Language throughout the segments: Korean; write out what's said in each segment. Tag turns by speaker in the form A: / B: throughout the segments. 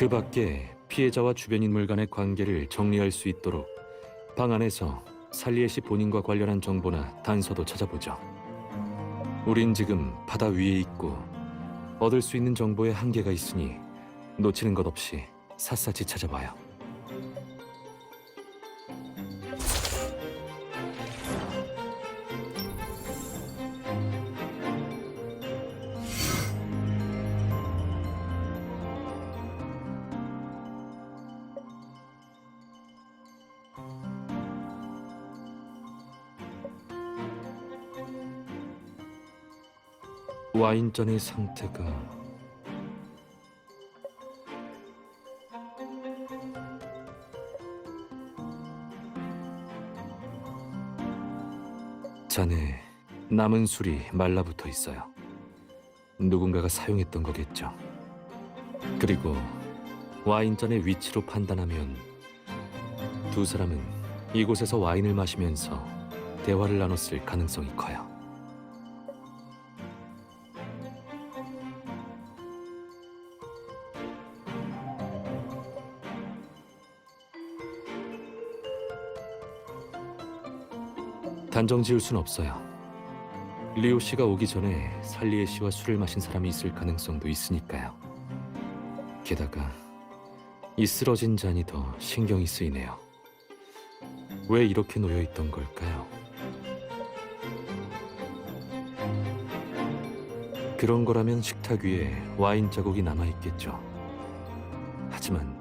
A: 그 밖에 피해자와 주변 인물 간의 관계를 정리할 수 있도록 방 안에서 살리에 씨 본인과 관련한 정보나 단서도 찾아보죠. 우린 지금 바다 위에 있고 얻을 수 있는 정보에 한계가 있으니 놓치는 것 없이 샅샅이 찾아봐요. 와인잔의 상태가 잔에 남은 술이 말라붙어 있어요. 누군가가 사용했던 거겠죠. 그리고 와인잔의 위치로 판단하면 두 사람은 이곳에서 와인을 마시면서 대화를 나눴을 가능성이 커요. 단정 지을 순 없어요. 리오 씨가 오기 전에 살리에 씨와 술을 마신 사람이 있을 가능성도 있으니까요. 게다가 이 쓰러진 잔이 더 신경이 쓰이네요. 왜 이렇게 놓여 있던 걸까요? 그런 거라면 식탁 위에 와인 자국이 남아 있겠죠. 하지만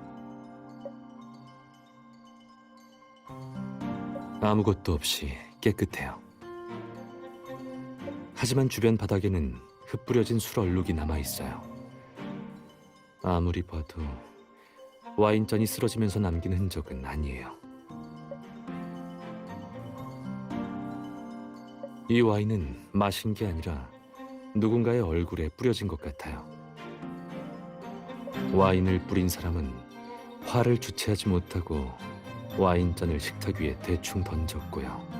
A: 아무것도 없이 깨끗해요. 하지만 주변 바닥에는 흩뿌려진 술 얼룩이 남아 있어요. 아무리 봐도 와인잔이 쓰러지면서 남긴 흔적은 아니에요. 이 와인은 마신 게 아니라 누군가의 얼굴에 뿌려진 것 같아요. 와인을 뿌린 사람은 화를 주체하지 못하고 와인잔을 식탁 위에 대충 던졌고요.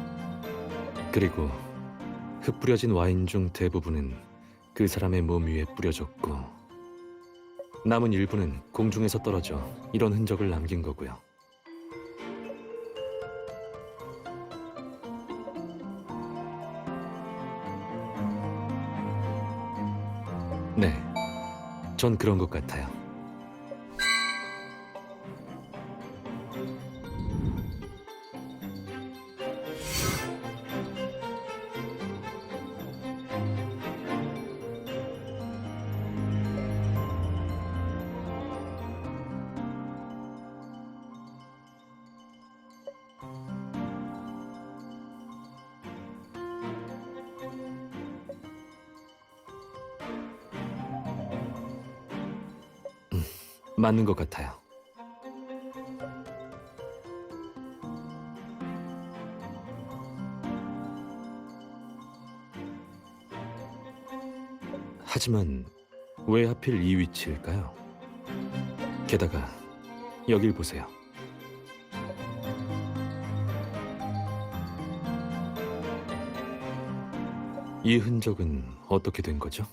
A: 그리고 흩뿌려진 와인 중 대부분은 그 사람의 몸 위에 뿌려졌고 남은 일부는 공중에서 떨어져 이런 흔적을 남긴 거고요. 네, 전 그런 것 같아요. 맞는 것 같아요. 하지만 왜 하필 이 위치일까요? 게다가 여길 보세요. 이 흔적은 어떻게 된 거죠?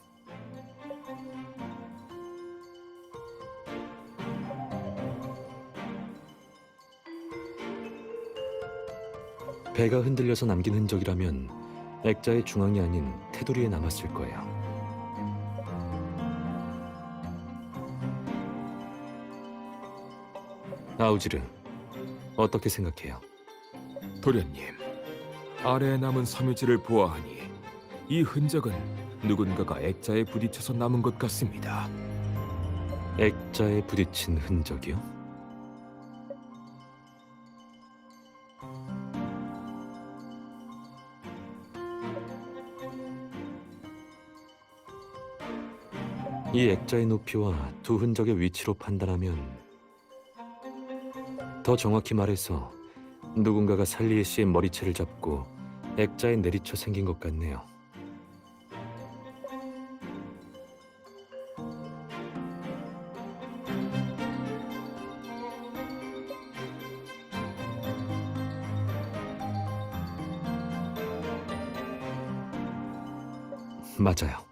A: 배가 흔들려서 남긴 흔적이라면 액자의 중앙이 아닌 테두리에 남았을 거예요. 아우지르, 어떻게 생각해요?
B: 도련님, 아래에 남은 섬유질을 보아하니 이 흔적은 누군가가 액자에 부딪혀서 남은 것 같습니다.
A: 액자에 부딪힌 흔적이요? 이 액자의 높이와 두 흔적의 위치로 판단하면 더 정확히 말해서 누군가가 살리에 씨의 머리채를 잡고 액자에 내리쳐 생긴 것 같네요. 맞아요.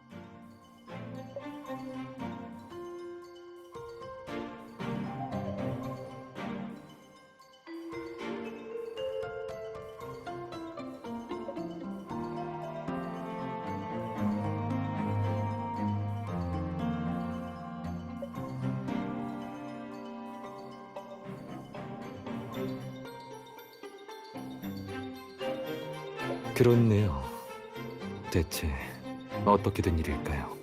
A: 그렇네요. 대체 어떻게 된 일일까요?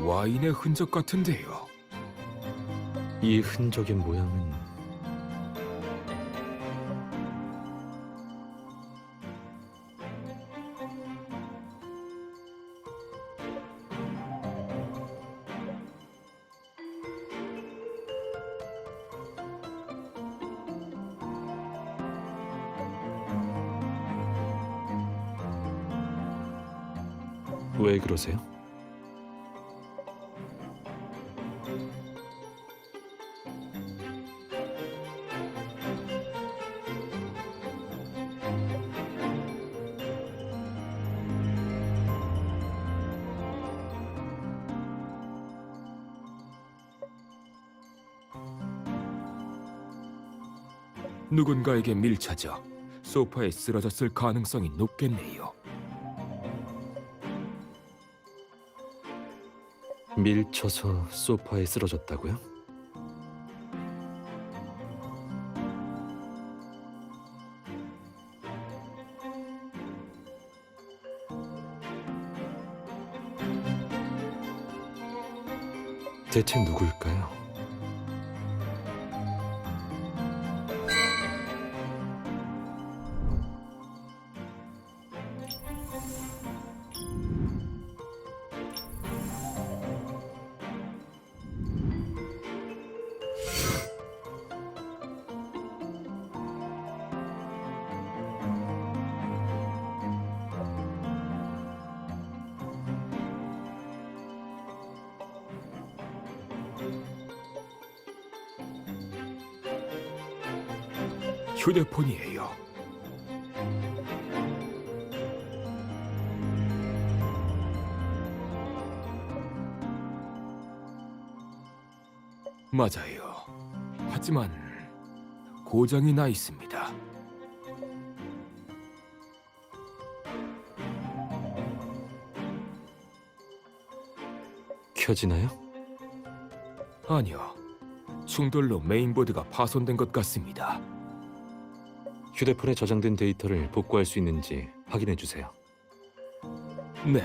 B: 와인의 흔적 같은데요.
A: 이 흔적의 모양은 왜 그러세요?
B: 누군가에게 밀쳐져 소파에 쓰러졌을 가능성이 높겠네요.
A: 밀쳐서 소파에 쓰러졌다고요? 대체 누굴까요?
B: 휴대폰이에요. 맞아요. 하지만 고장이 나 있습니다.
A: 켜지나요?
B: 아니요. 충돌로 메인보드가 파손된 것 같습니다.
A: 휴대폰에 저장된 데이터를 복구할 수 있는지 확인해 주세요.
B: 네.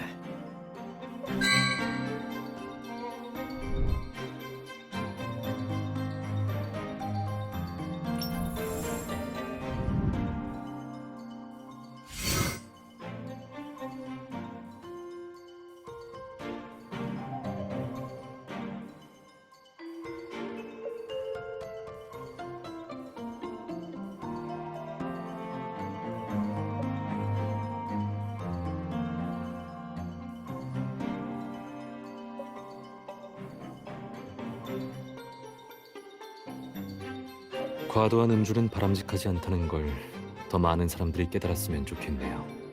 A: 과도한 음주는 바람직하지 않다는 걸 더 많은 사람들이 깨달았으면 좋겠네요.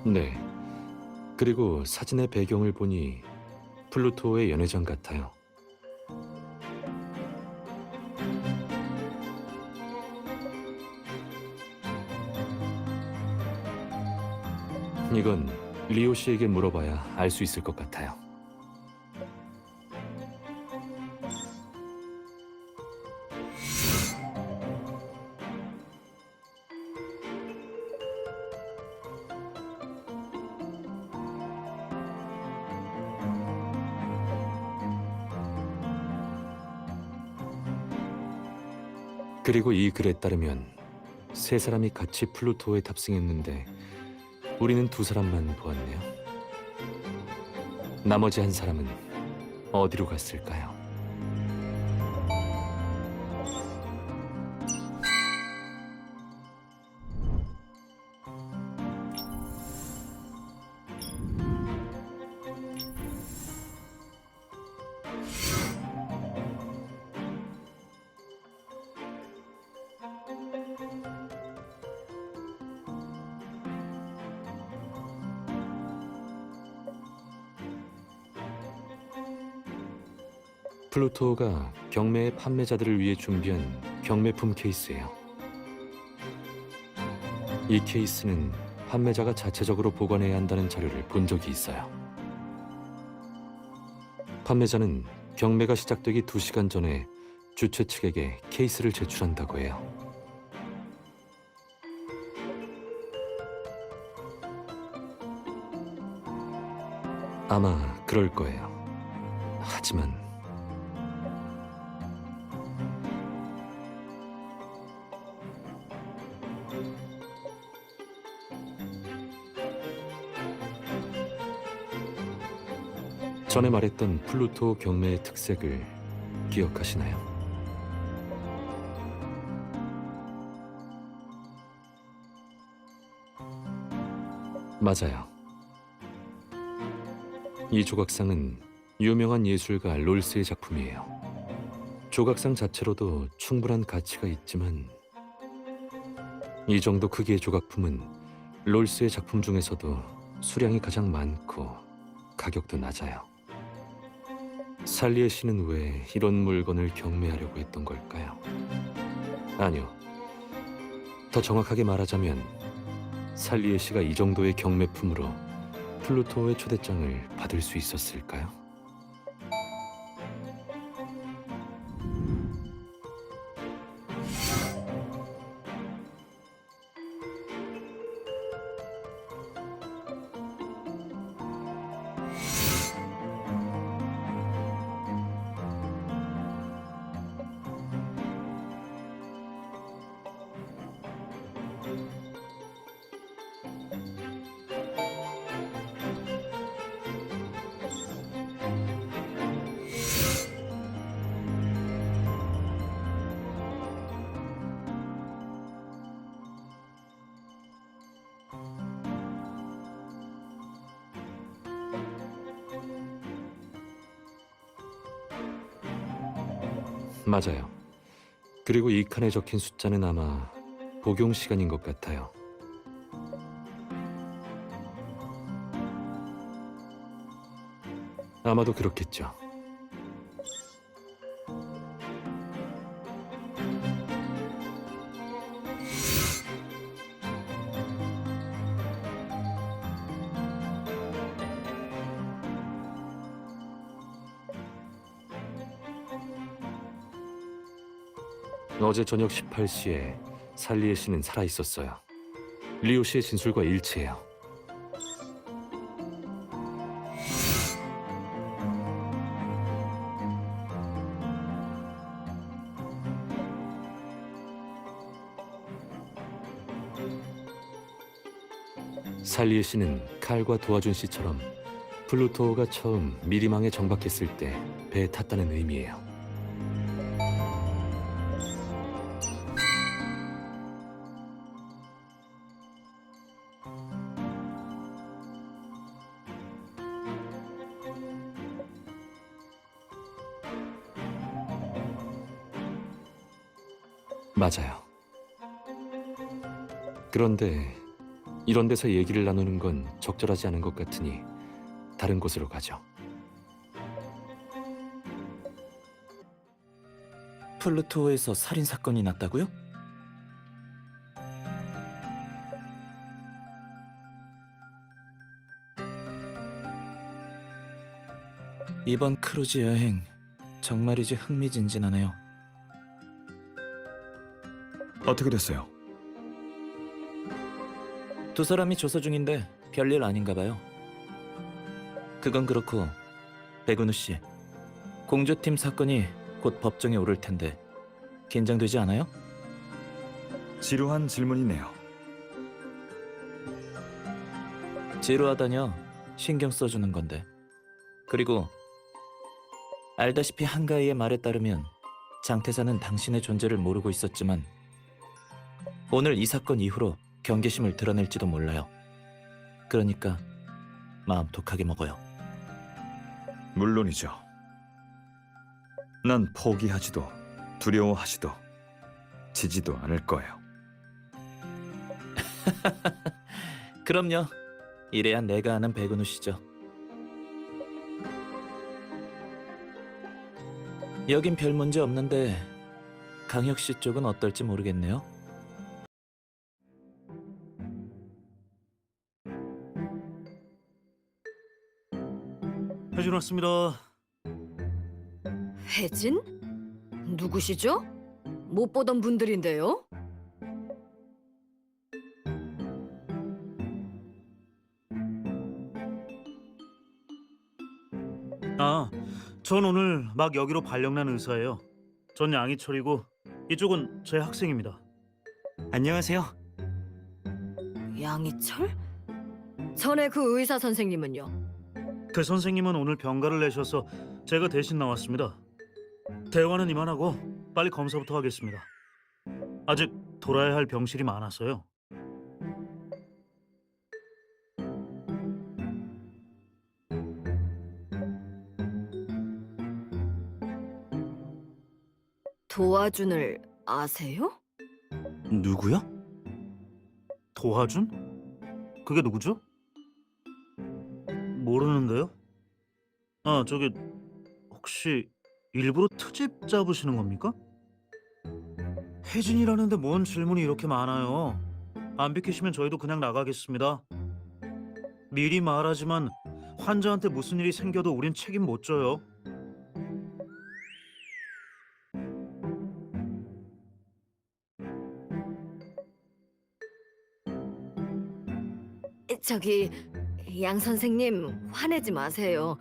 A: 네. 그리고 사진의 배경을 보니 플루토의 연회장 같아요. 이건 리오 씨에게 물어봐야 알 수 있을 것 같아요. 그리고 이 글에 따르면 세 사람이 같이 플루토에 탑승했는데 우리는 두 사람만 보았네요. 나머지 한 사람은 어디로 갔을까요? 플루토가 경매의 판매자들을 위해 준비한 경매품 케이스예요. 이 케이스는 판매자가 자체적으로 보관해야 한다는 자료를 본 적이 있어요. 판매자는 경매가 시작되기 2시간 전에 주최 측에게 케이스를 제출한다고 해요. 아마 그럴 거예요. 하지만 전에 말했던 플루토 경매의 특색을 기억하시나요? 맞아요. 이 조각상은 유명한 예술가 롤스의 작품이에요. 조각상 자체로도 충분한 가치가 있지만 이 정도 크기의 조각품은 롤스의 작품 중에서도 수량이 가장 많고 가격도 낮아요. 살리에 씨는 왜 이런 물건을 경매하려고 했던 걸까요? 아니요. 더 정확하게 말하자면 살리에 씨가 이 정도의 경매품으로 플루토의 초대장을 받을 수 있었을까요? 맞아요. 그리고 이 칸에 적힌 숫자는 아마 복용 시간인 것 같아요. 아마도 그렇겠죠. 어제 저녁 18시에 살리에 씨는 살아있었어요. 리오 씨의 진술과 일치해요. 살리에 씨는 칼과 도와준 씨처럼 플루토가 처음 미리망에 정박했을 때 배에 탔다는 의미예요. 맞아요. 그런데 이런 데서 얘기를 나누는 건 적절하지 않은 것 같으니 다른 곳으로 가죠.
C: 플루토에서 살인 사건이 났다고요? 이번 크루즈 여행 정말이지 흥미진진하네요.
B: 어떻게 됐어요?
C: 두 사람이 조사 중인데 별일 아닌가 봐요. 그건 그렇고 백은우 씨, 공조팀 사건이 곧 법정에 오를 텐데 긴장되지 않아요?
D: 지루한 질문이네요.
C: 지루하다뇨. 신경 써주는 건데. 그리고 알다시피 한가희의 말에 따르면 장태사는 당신의 존재를 모르고 있었지만 오늘 이 사건 이후로 경계심을 드러낼지도 몰라요. 그러니까 마음 독하게 먹어요.
D: 물론이죠. 난 포기하지도 두려워하지도 지지도 않을 거예요.
C: 그럼요. 이래야 내가 아는 백은우 씨죠. 여긴 별 문제 없는데 강혁 씨 쪽은 어떨지 모르겠네요.
E: 혜진 왔습니다.
F: 혜진? 누구시죠? 못 보던 분들인데요.
E: 아, 전 오늘 막 여기로 발령난 의사예요. 전 양희철이고 이쪽은 제 학생입니다.
G: 안녕하세요.
F: 양희철? 전에 그 의사 선생님은요?
E: 그 선생님은 오늘 병가를 내셔서 제가 대신 나왔습니다. 대화는 이만하고 빨리 검사부터 하겠습니다. 아직 돌아야 할 병실이 많아서요.
F: 도와준을 아세요?
G: 누구요?
E: 도화준? 그게 누구죠? 모르는데요? 아, 저기 혹시 일부러 트집 잡으시는 겁니까? 혜진이라는데 뭔 질문이 이렇게 많아요. 안 비키시면 저희도 그냥 나가겠습니다. 미리 말하지만 환자한테 무슨 일이 생겨도 우린 책임 못 져요.
F: 저기 양 선생님 화내지 마세요.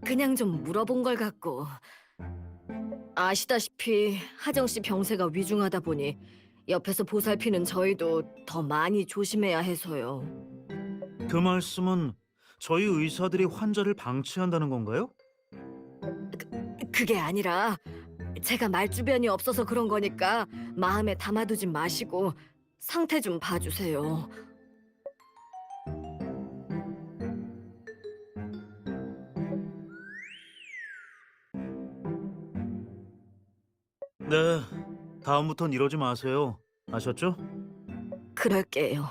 F: 그냥 좀 물어본 걸 갖고. 아시다시피 하정 씨 병세가 위중하다 보니 옆에서 보살피는 저희도 더 많이 조심해야 해서요.
E: 그 말씀은 저희 의사들이 환자를 방치한다는 건가요?
F: 그게 아니라 제가 말주변이 없어서 그런 거니까 마음에 담아두지 마시고 상태 좀 봐주세요.
E: 네, 다음부턴 이러지 마세요. 아셨죠?
F: 그럴게요.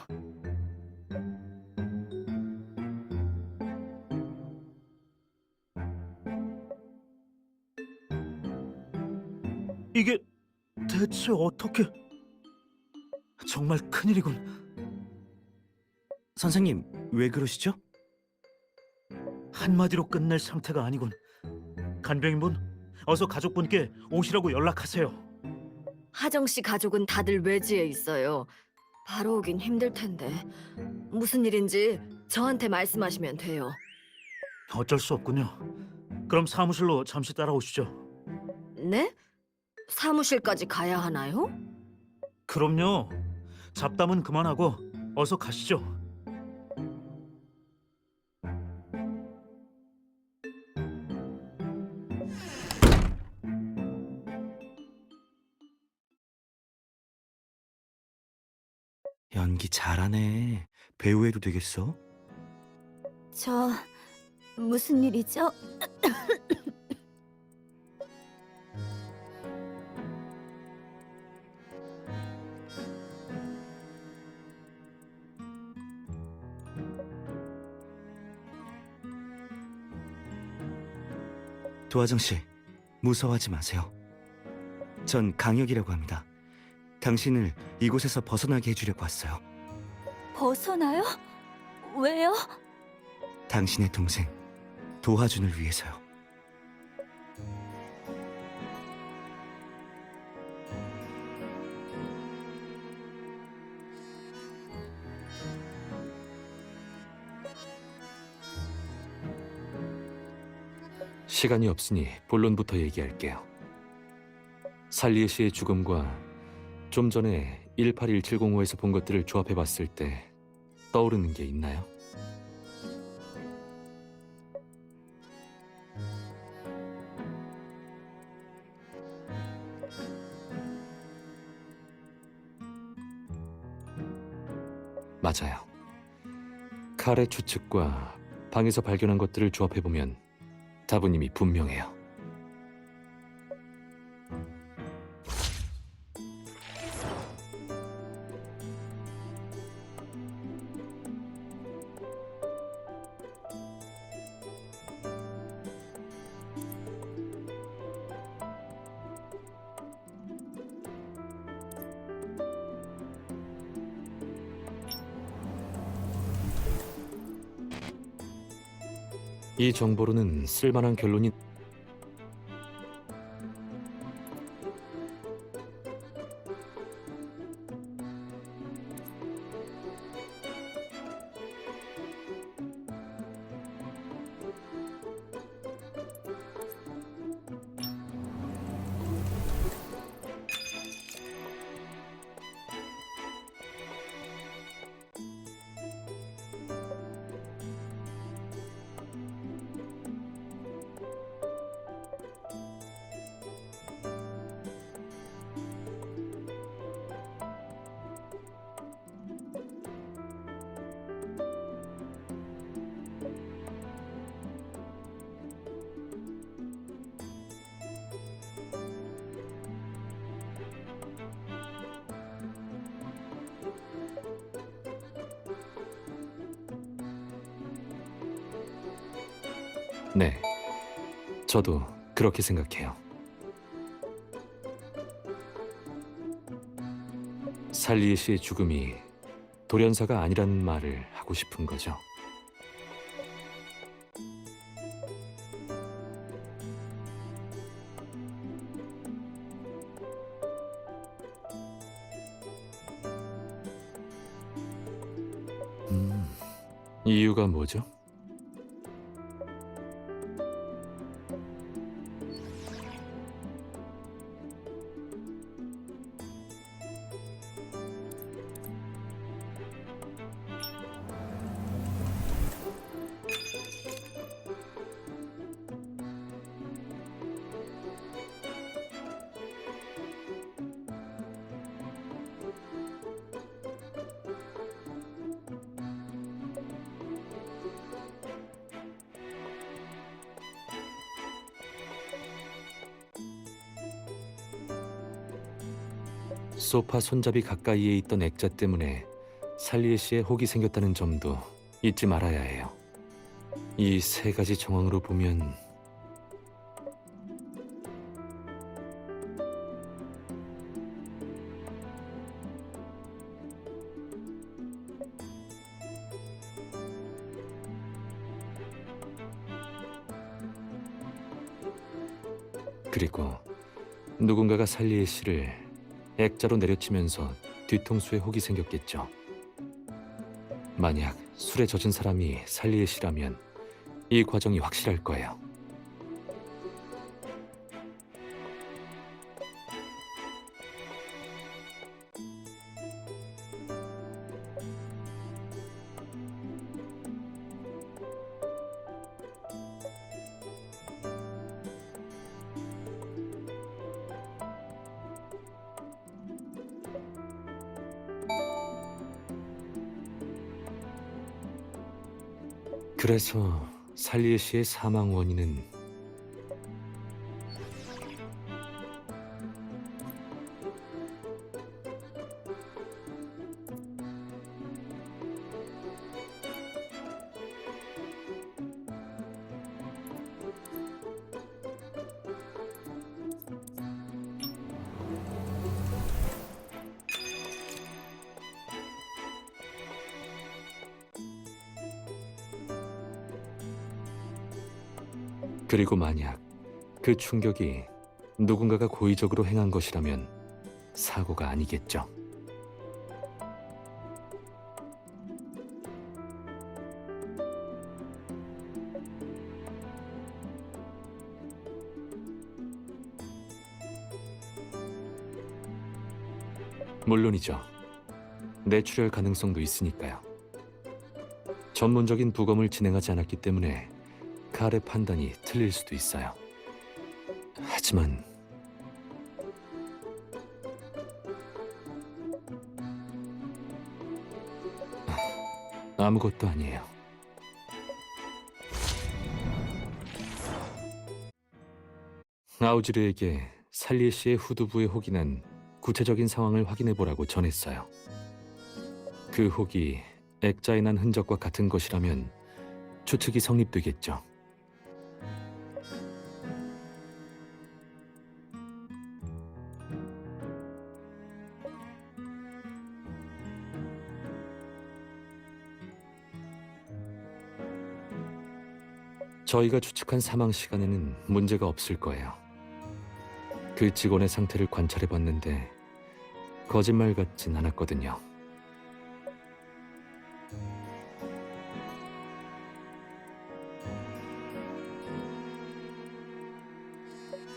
E: 이게 대체 어떻게... 정말 큰일이군.
G: 선생님, 왜 그러시죠?
E: 한마디로 끝낼 상태가 아니군. 간병인분, 어서 가족분께 오시라고 연락하세요.
F: 하정 씨 가족은 다들 외지에 있어요. 바로 오긴 힘들 텐데 무슨 일인지 저한테 말씀하시면 돼요.
E: 어쩔 수 없군요. 그럼 사무실로 잠시 따라오시죠.
F: 네? 사무실까지 가야 하나요?
E: 그럼요. 잡담은 그만하고 어서 가시죠.
G: 연기 잘하네. 배우 해도 되겠어?
H: 저 무슨 일이죠?
G: 도화정 씨, 무서워하지 마세요. 전 강혁이라고 합니다. 당신을 이곳에서 벗어나게 해주려고 왔어요.
H: 벗어나요? 왜요?
G: 당신의 동생 도화준을 위해서요.
A: 시간이 없으니 본론부터 얘기할게요. 살리에 씨의 죽음과 좀 전에 181705에서 본 것들을 조합해봤을 때 떠오르는 게 있나요? 맞아요. 칼의 추측과 방에서 발견한 것들을 조합해보면 답은 이미 분명해요. 이 정보로는 쓸만한 결론이 네, 저도 그렇게 생각해요. 살리에 씨의 죽음이 돌연사가 아니란 말을 하고 싶은 거죠. 이유가 뭐죠? 소파 손잡이 가까이에 있던 액자 때문에 살리에 씨의 혹이 생겼다는 점도 잊지 말아야 해요. 이 세 가지 정황으로 보면 그리고 누군가가 살리에 씨를 액자로 내려치면서 뒤통수에 혹이 생겼겠죠. 만약 술에 젖은 사람이 살리에 씨라면 이 과정이 확실할 거예요. 그래서 살리에 씨의 사망 원인은 그리고 만약 그 충격이 누군가가 고의적으로 행한 것이라면 사고가 아니겠죠. 물론이죠. 뇌출혈 가능성도 있으니까요. 전문적인 부검을 진행하지 않았기 때문에 칼의 판단이 틀릴 수도 있어요. 하지만 아무것도 아니에요. 아우지르에게 살리에 씨의 후두부에 혹이 난 구체적인 상황을 확인해 보라고 전했어요. 그 혹이 액자에 난 흔적과 같은 것이라면 추측이 성립되겠죠. 저희가 추측한 사망 시간에는 문제가 없을 거예요. 그 직원의 상태를 관찰해 봤는데 거짓말 같진 않았거든요.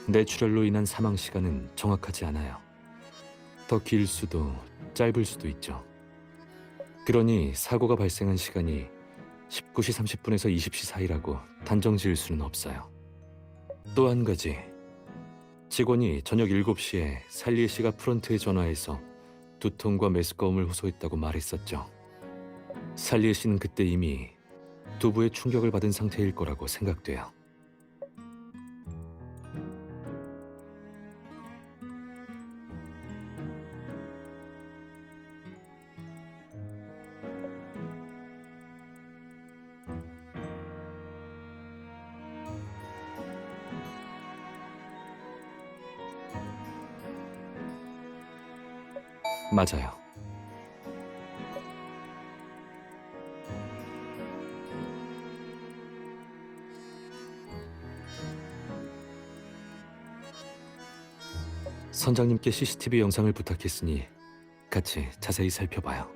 A: 뇌출혈로 인한 사망 시간은 정확하지 않아요. 더 길 수도 짧을 수도 있죠. 그러니 사고가 발생한 시간이 19시 30분에서 20시 사이라고 단정 지을 수는 없어요. 또 한 가지, 직원이 저녁 7시에 살리에 씨가 프런트에 전화해서 두통과 메스꺼움을 호소했다고 말했었죠. 살리에 씨는 그때 이미 두부에 충격을 받은 상태일 거라고 생각돼요. 맞아요. 선장님께 CCTV 영상을 부탁했으니 같이 자세히 살펴봐요.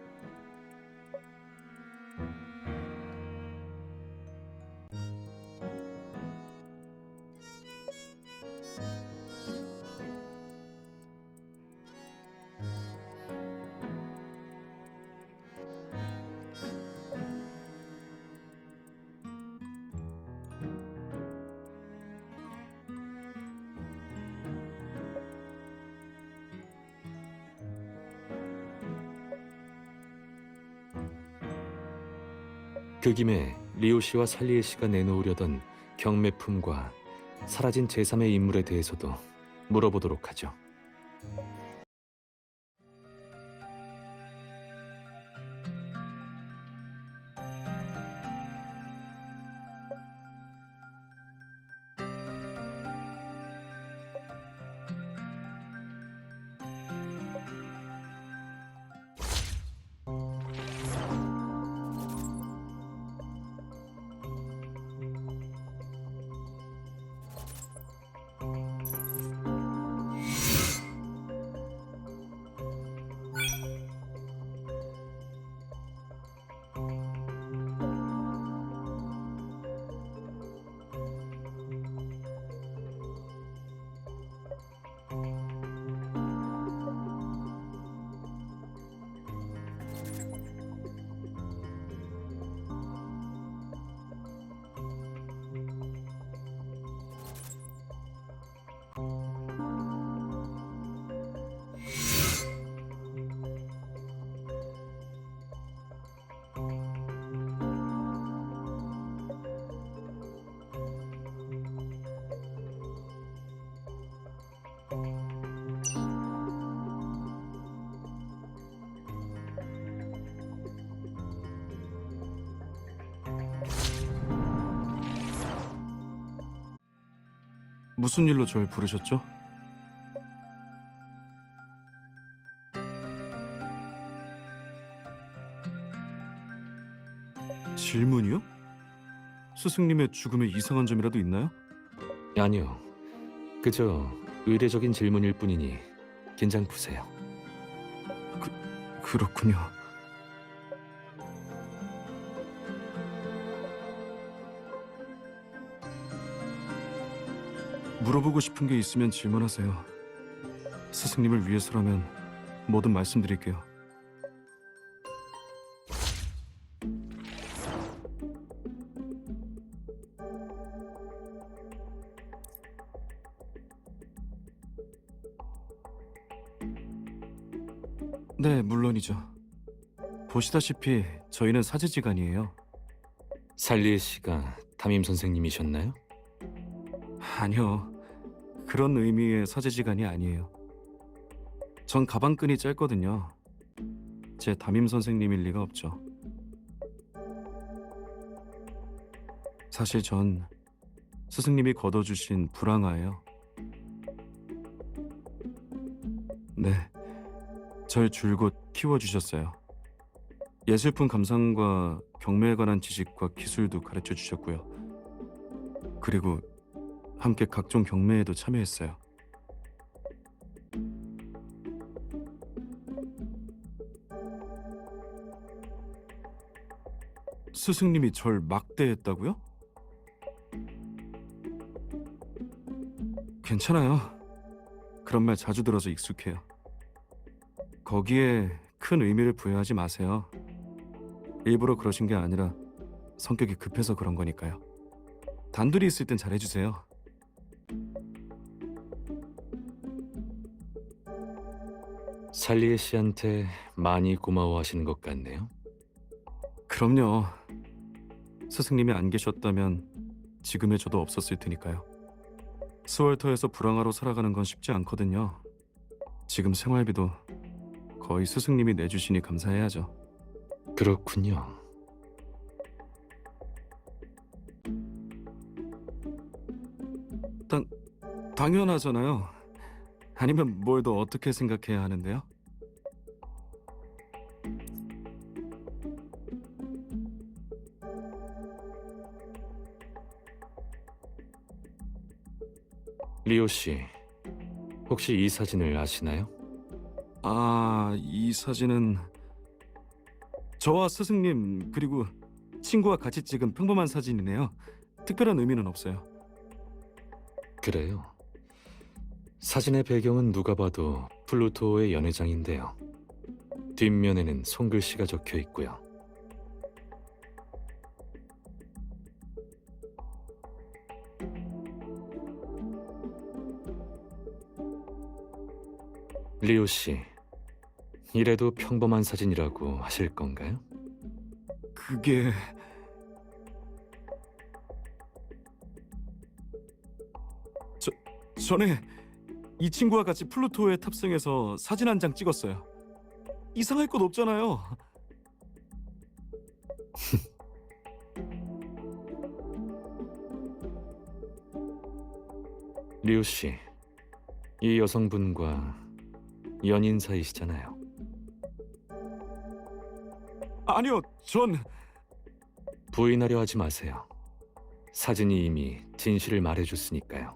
A: 그 김에 리오 씨와 살리에 씨가 내놓으려던 경매품과 사라진 제3의 인물에 대해서도 물어보도록 하죠.
I: 무슨 일로 절 부르셨죠? 질문이요? 스승님의 죽음에 이상한 점이라도 있나요?
A: 아니요. 그저 의례적인 질문일 뿐이니 긴장 푸세요.
I: 그렇군요. 물어보고 싶은 게 있으면 질문하세요. 스승님을 위해서라면 뭐든 말씀드릴게요. 네, 물론이죠. 보시다시피 저희는 사제지간이에요.
A: 살리에 씨가 담임 선생님이셨나요?
I: 아니요. 그런 의미의 사제지간이 아니에요. 전 가방끈이 짧거든요. 제 담임 선생님일 리가 없죠. 사실 전 스승님이 거둬주신 불황아예요. 네, 절 줄곧 키워주셨어요. 예술품 감상과 경매에 관한 지식과 기술도 가르쳐 주셨고요. 그리고 함께 각종 경매에도 참여했어요. 스승님이 절 막대했다고요? 괜찮아요. 그런 말 자주 들어서 익숙해요. 거기에 큰 의미를 부여하지 마세요. 일부러 그러신 게 아니라 성격이 급해서 그런 거니까요. 단둘이 있을 땐 잘해주세요.
A: 살리에 씨한테 많이 고마워하시는 것 같네요.
I: 그럼요. 스승님이 안 계셨다면 지금의 저도 없었을 테니까요. 스월터에서 불황아로 살아가는 건 쉽지 않거든요. 지금 생활비도 거의 스승님이 내주시니 감사해야죠.
A: 그렇군요.
I: 당연하잖아요. 아니면 뭘 더 어떻게 생각해야 하는데요?
A: 리오 씨, 혹시 이 사진을 아시나요?
I: 아, 이 사진은 저와 스승님 그리고 친구와 같이 찍은 평범한 사진이네요. 특별한 의미는 없어요.
A: 그래요. 사진의 배경은 누가 봐도 플루토의 연회장인데요. 뒷면에는 손글씨가 적혀 있고요. 리오 씨, 이래도 평범한 사진이라고 하실 건가요?
I: 그게 전에 이 친구와 같이 플루토에 탑승해서 사진 한 장 찍었어요. 이상할 것 없잖아요.
A: 리오 씨, 이 여성분과 연인 사이시잖아요.
I: 아니요, 전
A: 부인하려 하지 마세요. 사진이 이미 진실을 말해줬으니까요.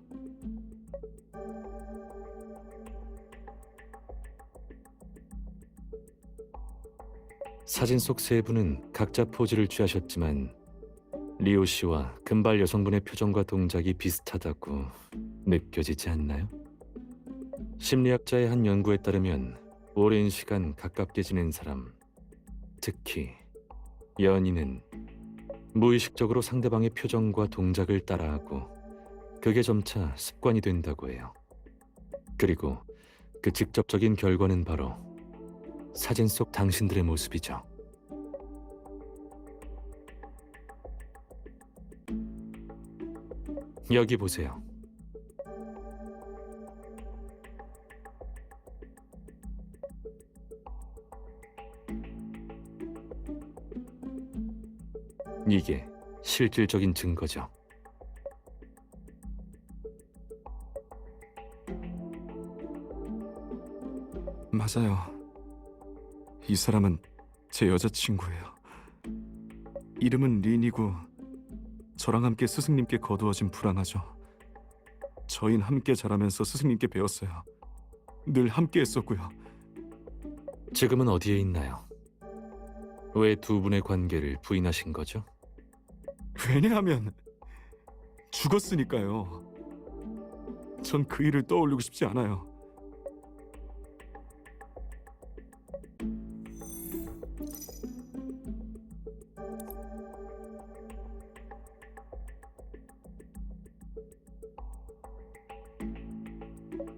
A: 사진 속 세 분은 각자 포즈를 취하셨지만 리오 씨와 금발 여성분의 표정과 동작이 비슷하다고 느껴지지 않나요? 심리학자의 한 연구에 따르면 오랜 시간 가깝게 지낸 사람, 특히 연인은 무의식적으로 상대방의 표정과 동작을 따라하고 그게 점차 습관이 된다고 해요. 그리고 그 직접적인 결과는 바로 사진 속 당신들의 모습이죠. 여기 보세요. 이게 실질적인 증거죠.
I: 맞아요. 이 사람은 제 여자친구예요. 이름은 린이고 저랑 함께 스승님께 거두어진 불황아죠. 저희는 함께 자라면서 스승님께 배웠어요. 늘 함께 했었고요.
A: 지금은 어디에 있나요? 왜 두 분의 관계를 부인하신 거죠?
I: 왜냐하면 죽었으니까요. 전 그 일을 떠올리고 싶지 않아요.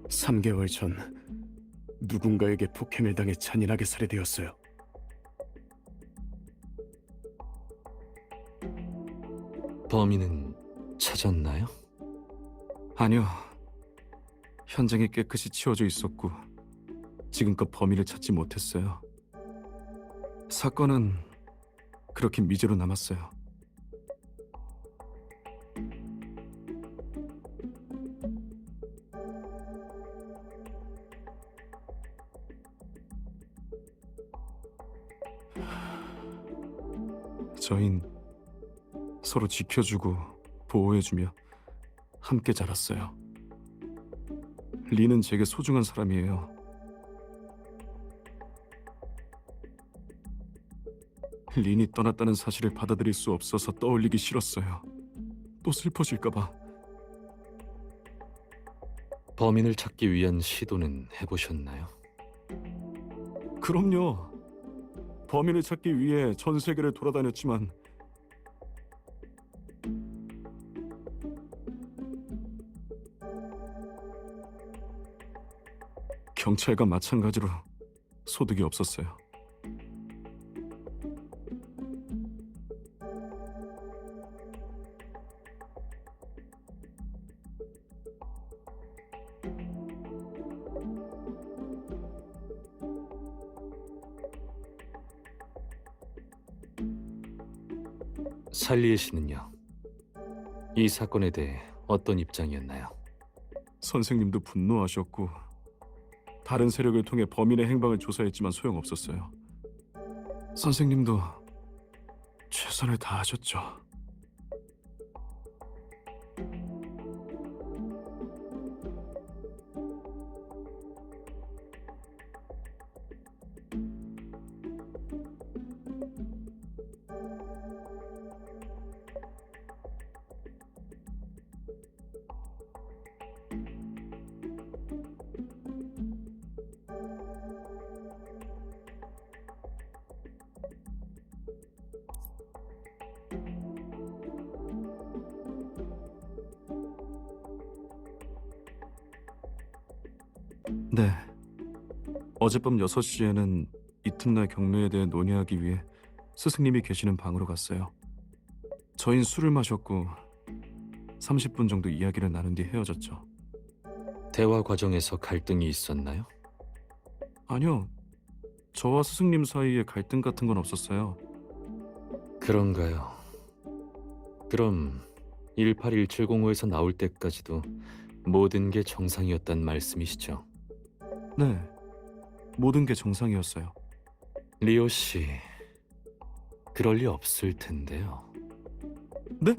J: (3개월) 전 누군가에게 폭행을 당해 잔인하게 살해되었어요.
A: 범인은 찾았나요?
I: 아니요. 현장이 깨끗이 치워져 있었고 지금껏 범인을 찾지 못했어요. 사건은 그렇게 미제로 남았어요. 저흰 서로 지켜주고 보호해주며 함께 자랐어요. 리는 제게 소중한 사람이에요. 린이 떠났다는 사실을 받아들일 수 없어서 떠올리기 싫었어요. 또 슬퍼질까봐.
A: 범인을 찾기 위한 시도는 해보셨나요?
I: 그럼요. 범인을 찾기 위해 전 세계를 돌아다녔지만 경찰과 마찬가지로 소득이 없었어요.
A: 살리에 씨는요? 이 사건에 대해 어떤 입장이었나요?
I: 선생님도 분노하셨고 다른 세력을 통해 범인의 행방을 조사했지만 소용없었어요. 선생님도 최선을 다하셨죠. 네. 어젯밤 6시에는 이튿날 경로에 대해 논의하기 위해 스승님이 계시는 방으로 갔어요. 저흰 술을 마셨고 30분 정도 이야기를 나눈 뒤 헤어졌죠.
A: 대화 과정에서 갈등이 있었나요?
I: 아니요. 저와 스승님 사이에 갈등 같은 건 없었어요.
A: 그런가요? 그럼 181705에서 나올 때까지도 모든 게 정상이었단 말씀이시죠?
I: 네. 모든 게 정상이었어요.
A: 리오 씨, 그럴 리 없을 텐데요.
I: 네?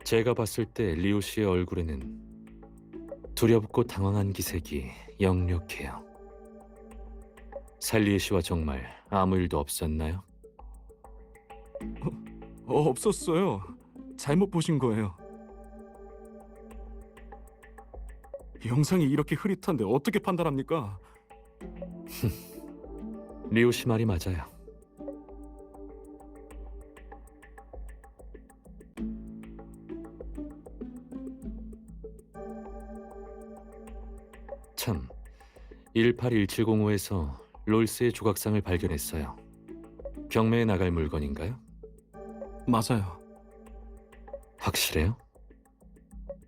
A: 제가 봤을 때 리오 씨의 얼굴에는 두렵고 당황한 기색이 역력해요. 살리에 씨와 정말 아무 일도 없었나요?
I: 없었어요. 잘못 보신 거예요. 영상이 이렇게 흐릿한데 어떻게 판단합니까?
A: 리오 씨 말이 맞아요. 참, 181705에서 롤스의 조각상을 발견했어요. 경매에 나갈 물건인가요?
I: 맞아요.
A: 확실해요?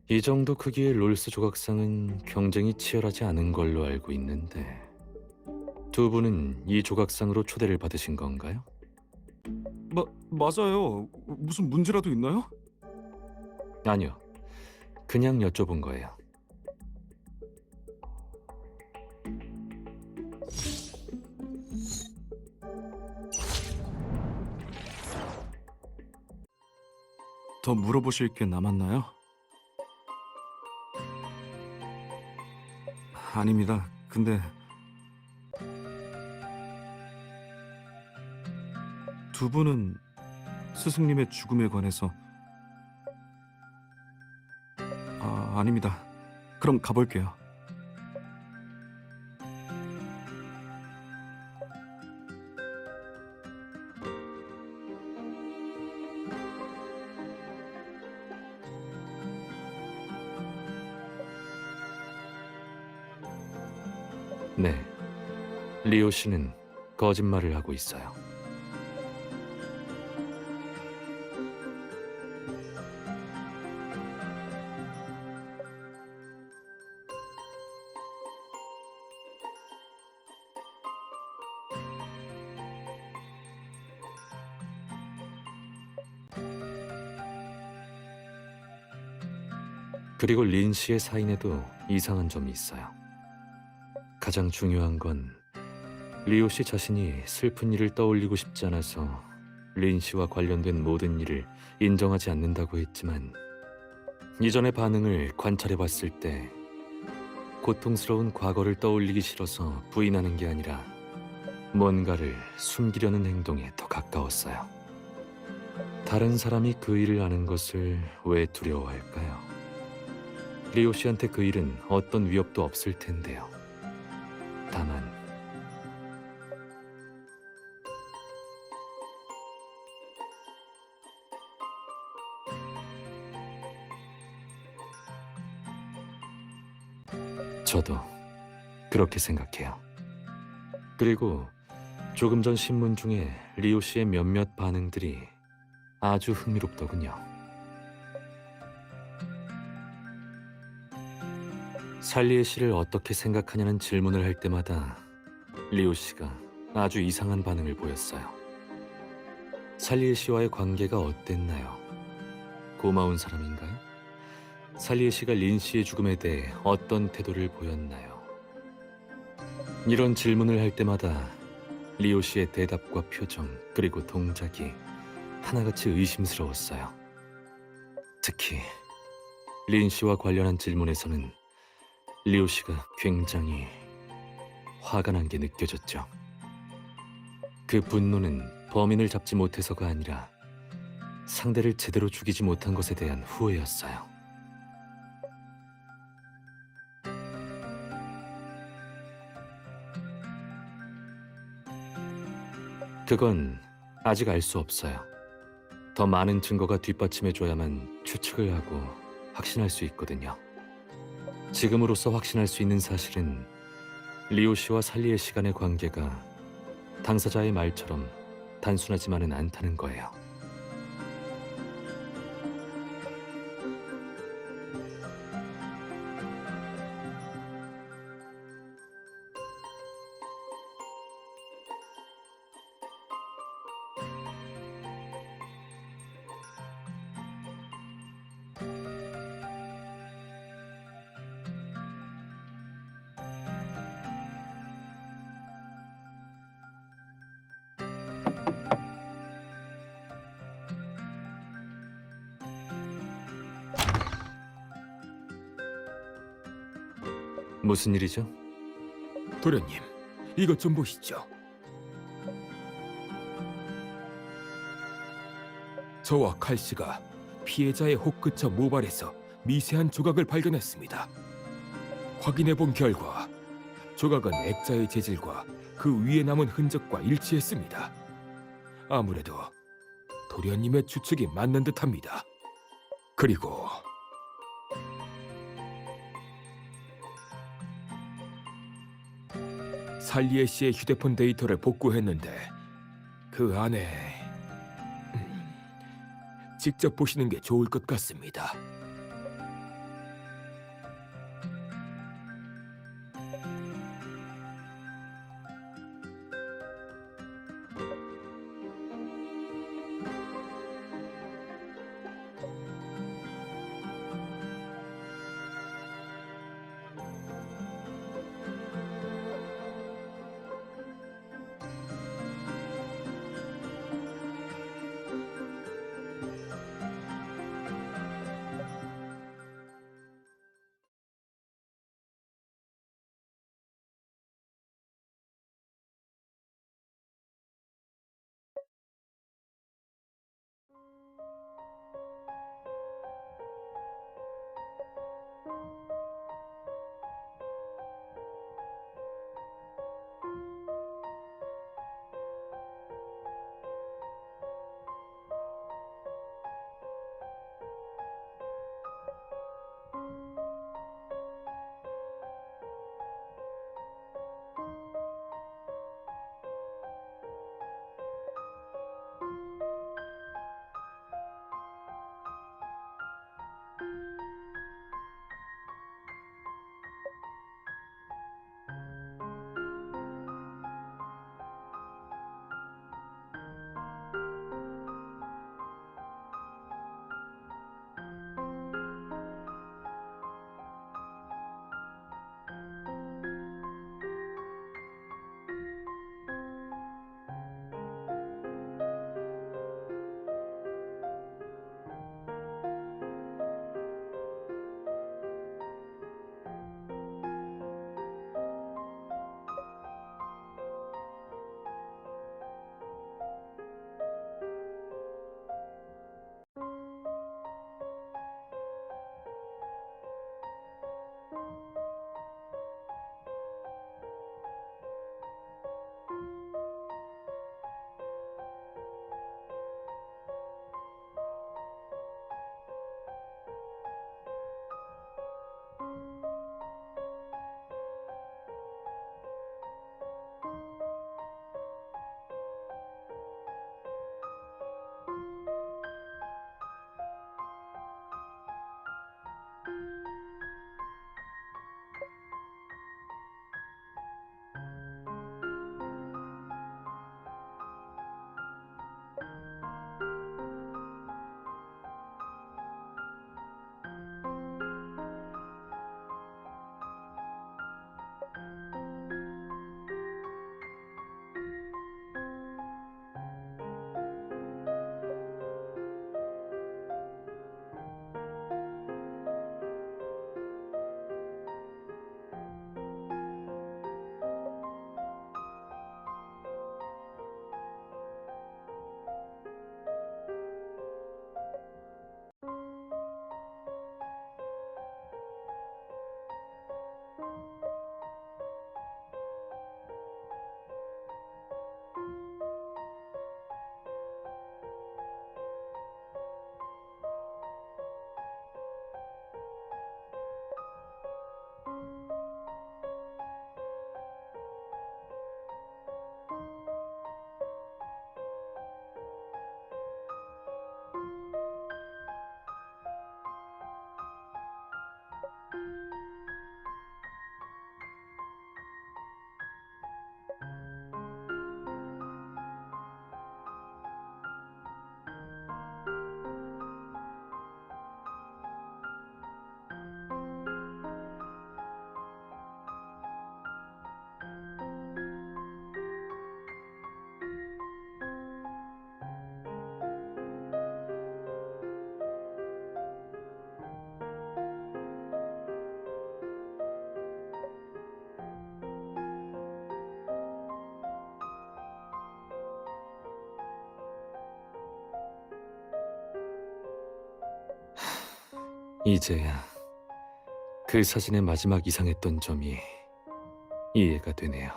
A: 이 정도 크기의 롤스 조각상은 경쟁이 치열하지 않은 걸로 알고 있는데 두 분은 이 조각상으로 초대를 받으신 건가요?
I: 맞아요. 무슨 문제라도 있나요?
A: 아니요. 그냥 여쭤본 거예요.
I: 더 물어보실 게 남았나요? 아닙니다. 근데 두 분은 스승님의 죽음에 관해서 아닙니다. 그럼 가볼게요.
A: 네, 리오 씨는 거짓말을 하고 있어요. 그리고 린 씨의 사인에도 이상한 점이 있어요. 가장 중요한 건 리오 씨 자신이 슬픈 일을 떠올리고 싶지 않아서 린 씨와 관련된 모든 일을 인정하지 않는다고 했지만 이전의 반응을 관찰해 봤을 때 고통스러운 과거를 떠올리기 싫어서 부인하는 게 아니라 뭔가를 숨기려는 행동에 더 가까웠어요. 다른 사람이 그 일을 아는 것을 왜 두려워할까요? 리오 씨한테 그 일은 어떤 위협도 없을 텐데요. 다만 저도 그렇게 생각해요. 그리고 조금 전 신문 중에 리오 씨의 몇몇 반응들이 아주 흥미롭더군요. 살리에 씨를 어떻게 생각하냐는 질문을 할 때마다 리오 씨가 아주 이상한 반응을 보였어요. 살리에 씨와의 관계가 어땠나요? 고마운 사람인가요? 살리에 씨가 린 씨의 죽음에 대해 어떤 태도를 보였나요? 이런 질문을 할 때마다 리오 씨의 대답과 표정 그리고 동작이 하나같이 의심스러웠어요. 특히 린 씨와 관련한 질문에서는 리오 씨가 굉장히 화가 난 게 느껴졌죠. 그 분노는 범인을 잡지 못해서가 아니라 상대를 제대로 죽이지 못한 것에 대한 후회였어요. 그건 아직 알 수 없어요. 더 많은 증거가 뒷받침해줘야만 추측을 하고 확신할 수 있거든요. 지금으로서 확신할 수 있는 사실은 리오 씨와 살리의 시간의 관계가 당사자의 말처럼 단순하지만은 않다는 거예요. 무슨 일이죠?
B: 도련님, 이것 좀 보시죠. 저와 칼 씨가 피해자의 호크처 모발에서 미세한 조각을 발견했습니다. 확인해 본 결과 조각은 액자의 재질과 그 위에 남은 흔적과 일치했습니다. 아무래도 도련님의 추측이 맞는 듯합니다. 그리고 살리에 씨의 휴대폰 데이터를 복구했는데 그 안에 직접 보시는 게 좋을 것 같습니다.
A: 이제야 그 사진의 마지막 이상했던 점이 이해가 되네요.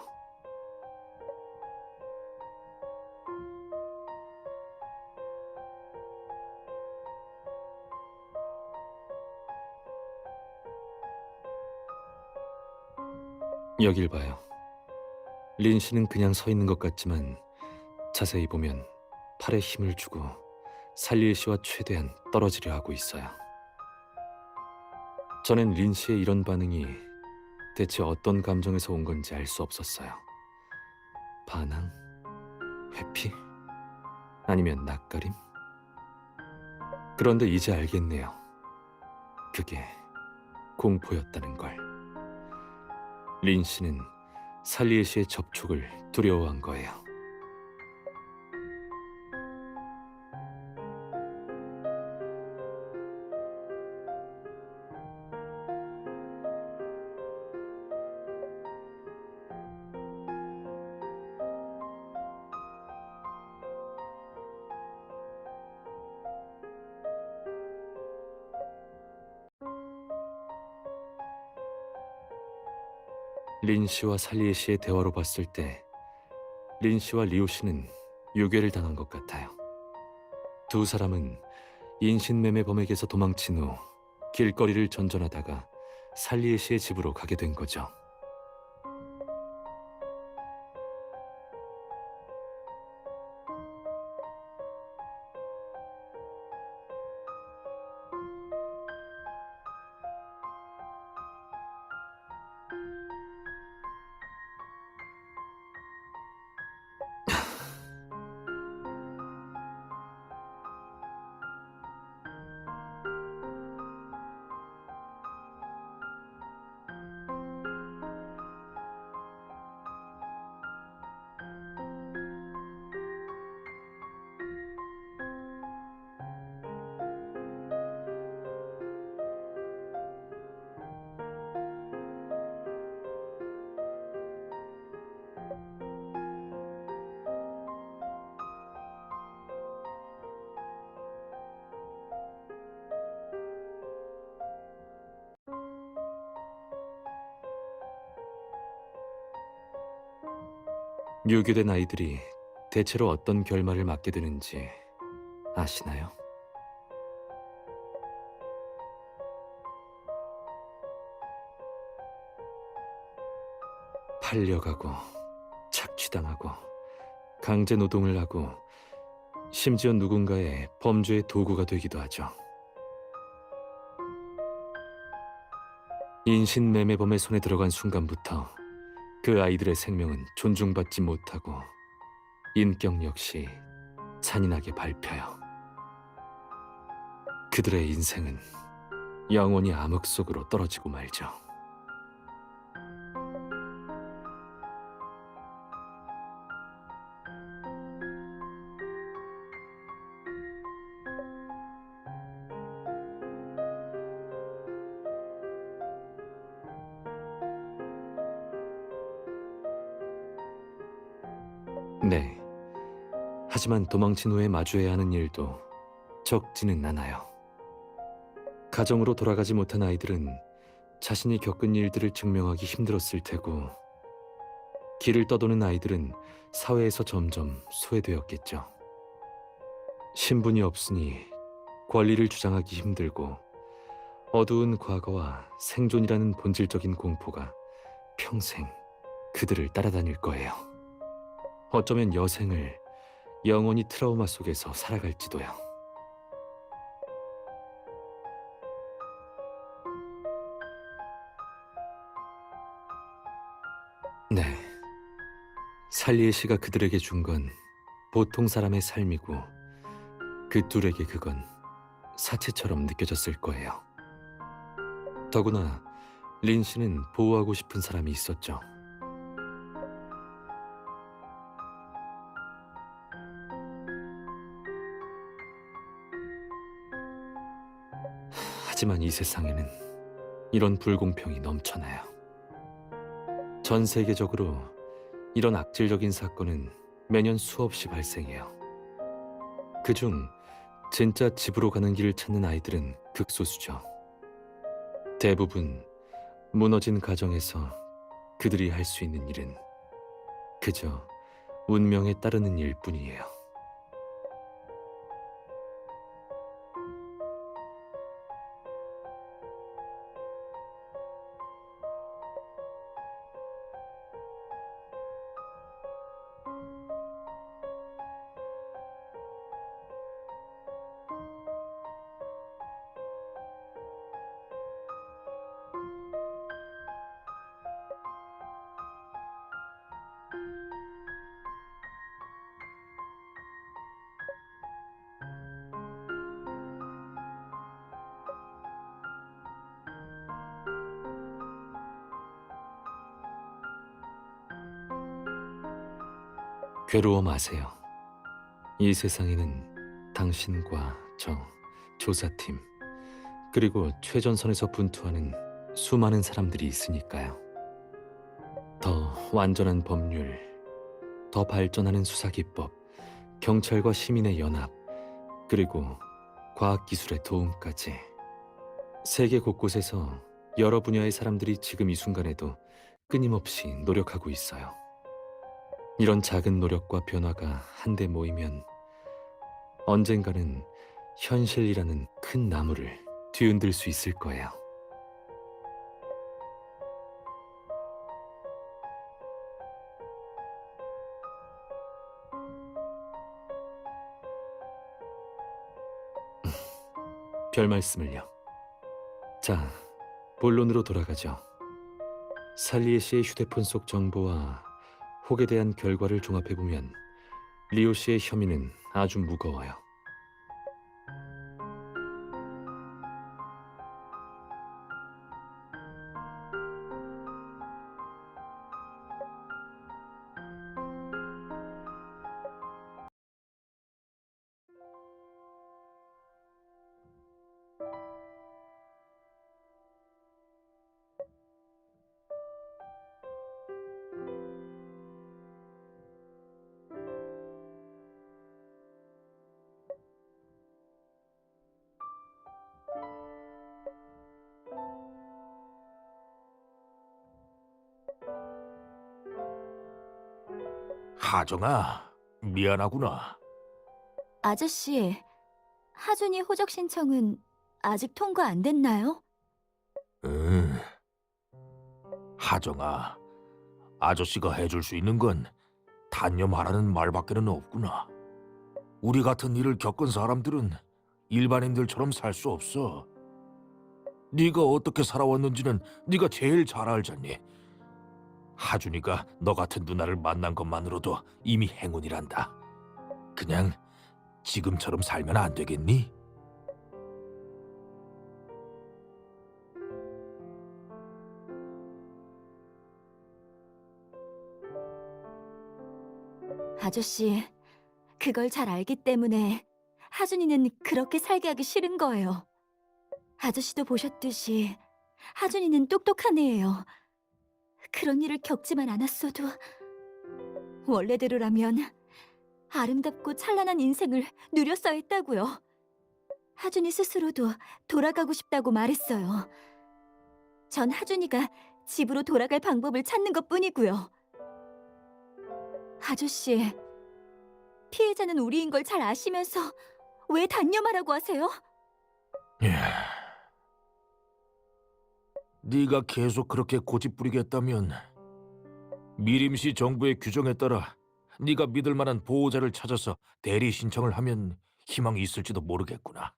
A: 여길 봐요. 린 씨는 그냥 서 있는 것 같지만 자세히 보면 팔에 힘을 주고 살릴 씨와 최대한 떨어지려 하고 있어요. 저는 린 씨의 이런 반응이 대체 어떤 감정에서 온 건지 알 수 없었어요. 반항? 회피? 아니면 낯가림? 그런데 이제 알겠네요. 그게 공포였다는 걸. 린 씨는 살리에 씨의 접촉을 두려워한 거예요. 린 씨와 살리에 씨의 대화로 봤을 때 린 씨와 리오 씨는 유괴를 당한 것 같아요. 두 사람은 인신매매범에게서 도망친 후 길거리를 전전하다가 살리에 씨의 집으로 가게 된 거죠. 유괴된 아이들이 대체로 어떤 결말을 맞게 되는지 아시나요? 팔려가고 착취당하고 강제 노동을 하고 심지어 누군가의 범죄의 도구가 되기도 하죠. 인신매매범의 손에 들어간 순간부터 그 아이들의 생명은 존중받지 못하고 인격 역시 잔인하게 밟혀요. 그들의 인생은 영원히 암흑 속으로 떨어지고 말죠. 네. 하지만 도망친 후에 마주해야 하는 일도 적지는 않아요. 가정으로 돌아가지 못한 아이들은 자신이 겪은 일들을 증명하기 힘들었을 테고, 길을 떠도는 아이들은 사회에서 점점 소외되었겠죠. 신분이 없으니 권리를 주장하기 힘들고, 어두운 과거와 생존이라는 본질적인 공포가 평생 그들을 따라다닐 거예요. 어쩌면 여생을 영원히 트라우마 속에서 살아갈지도요. 네, 살리에 씨가 그들에게 준 건 보통 사람의 삶이고, 그 둘에게 그건 사체처럼 느껴졌을 거예요. 더구나 린 씨는 보호하고 싶은 사람이 있었죠. 하지만 이 세상에는 이런 불공평이 넘쳐나요. 전 세계적으로 이런 악질적인 사건은 매년 수없이 발생해요. 그중 진짜 집으로 가는 길을 찾는 아이들은 극소수죠. 대부분 무너진 가정에서 그들이 할 수 있는 일은 그저 운명에 따르는 일뿐이에요. 괴로워 마세요. 이 세상에는 당신과 저, 조사팀, 그리고 최전선에서 분투하는 수많은 사람들이 있으니까요. 더 완전한 법률, 더 발전하는 수사기법, 경찰과 시민의 연합, 그리고 과학기술의 도움까지. 세계 곳곳에서 여러 분야의 사람들이 지금 이 순간에도 끊임없이 노력하고 있어요. 이런 작은 노력과 변화가 한데 모이면 언젠가는 현실이라는 큰 나무를 뒤흔들 수 있을 거예요. 별 말씀을요. 자, 본론으로 돌아가죠. 살리에 씨의 휴대폰 속 정보와 혹에 대한 결과를 종합해보면 리오 씨의 혐의는 아주 무거워요.
B: 하정아, 미안하구나.
H: 아저씨, 하준이 호적 신청은 아직 통과 안 됐나요?
B: 응. 하정아, 아저씨가 해줄 수 있는 건 단념하라는 말밖에는 없구나. 우리 같은 일을 겪은 사람들은 일반인들처럼 살 수 없어. 네가 어떻게 살아왔는지는 네가 제일 잘 알잖니. 하준이가 너 같은 누나를 만난 것만으로도 이미 행운이란다. 그냥 지금처럼 살면 안 되겠니?
H: 아저씨, 그걸 잘 알기 때문에 하준이는 그렇게 살게 하기 싫은 거예요. 아저씨도 보셨듯이 하준이는 똑똑한 애예요. 그런 일을 겪지만 않았어도 원래대로라면 아름답고 찬란한 인생을 누렸어야 했다고요. 하준이 스스로도 돌아가고 싶다고 말했어요. 전 하준이가 집으로 돌아갈 방법을 찾는 것뿐이고요. 아저씨, 피해자는 우리인 걸 잘 아시면서 왜 단념하라고 하세요?
B: 네가 계속 그렇게 고집부리겠다면 미림시 정부의 규정에 따라 네가 믿을 만한 보호자를 찾아서 대리 신청을 하면 희망이 있을지도 모르겠구나.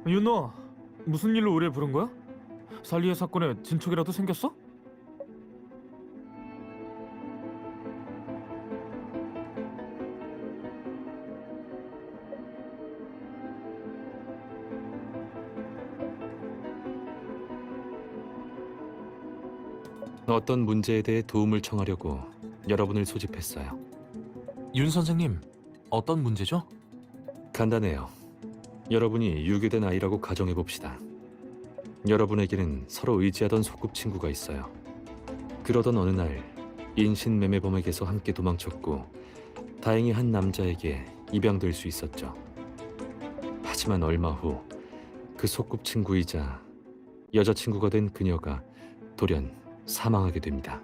J: 윤노, 무슨 일로 의뢰 부른 거야? 살리의 사건에 진척이라도 생겼어?
A: 어떤 문제에 대해 도움을 청하려고 여러분을 소집했어요.
B: 윤 선생님, 어떤 문제죠?
A: 간단해요. 여러분이 유괴된 아이라고 가정해봅시다. 여러분에게는 서로 의지하던 소꿉친구가 있어요. 그러던 어느 날 인신매매범에게서 함께 도망쳤고 다행히 한 남자에게 입양될 수 있었죠. 하지만 얼마 후 그 소꿉친구이자 여자친구가 된 그녀가 돌연 사망하게 됩니다.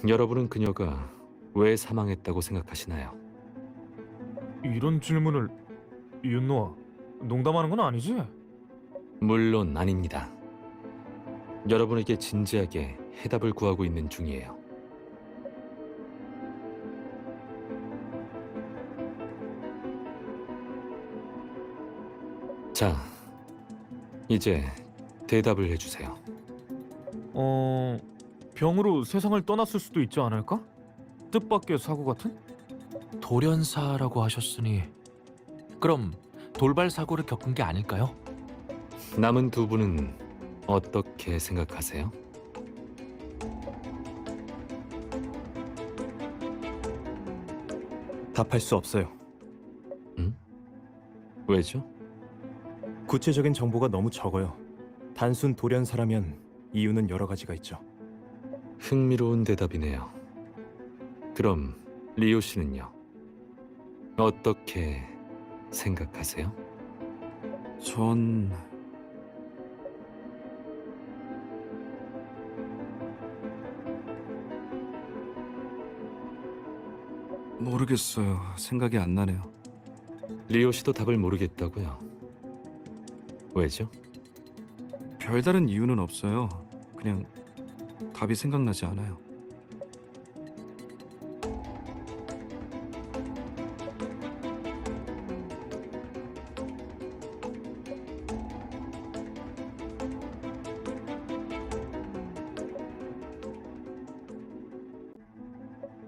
A: 여러분은 그녀가 왜 사망했다고 생각하시나요?
J: 이런 질문을 윤노아 농담하는 건 아니지?
A: 물론 아닙니다. 여러분에게 진지하게 해답을 구하고 있는 중이에요. 자, 이제 대답을 해주세요.
J: 병으로 세상을 떠났을 수도 있지 않을까? 뜻밖의 사고 같은?
B: 돌연사라고 하셨으니 그럼 돌발 사고를 겪은 게 아닐까요?
A: 남은 두 분은 어떻게 생각하세요?
K: 답할 수 없어요.
A: 왜죠?
K: 구체적인 정보가 너무 적어요. 단순 돌연사라면 이유는 여러 가지가 있죠.
A: 흥미로운 대답이네요. 그럼 리오 씨는요? 어떻게 생각하세요?
I: 전 모르겠어요. 생각이 안 나네요.
A: 리오 씨도 답을 모르겠다고요? 왜죠?
I: 별다른 이유는 없어요. 그냥 답이 생각나지 않아요.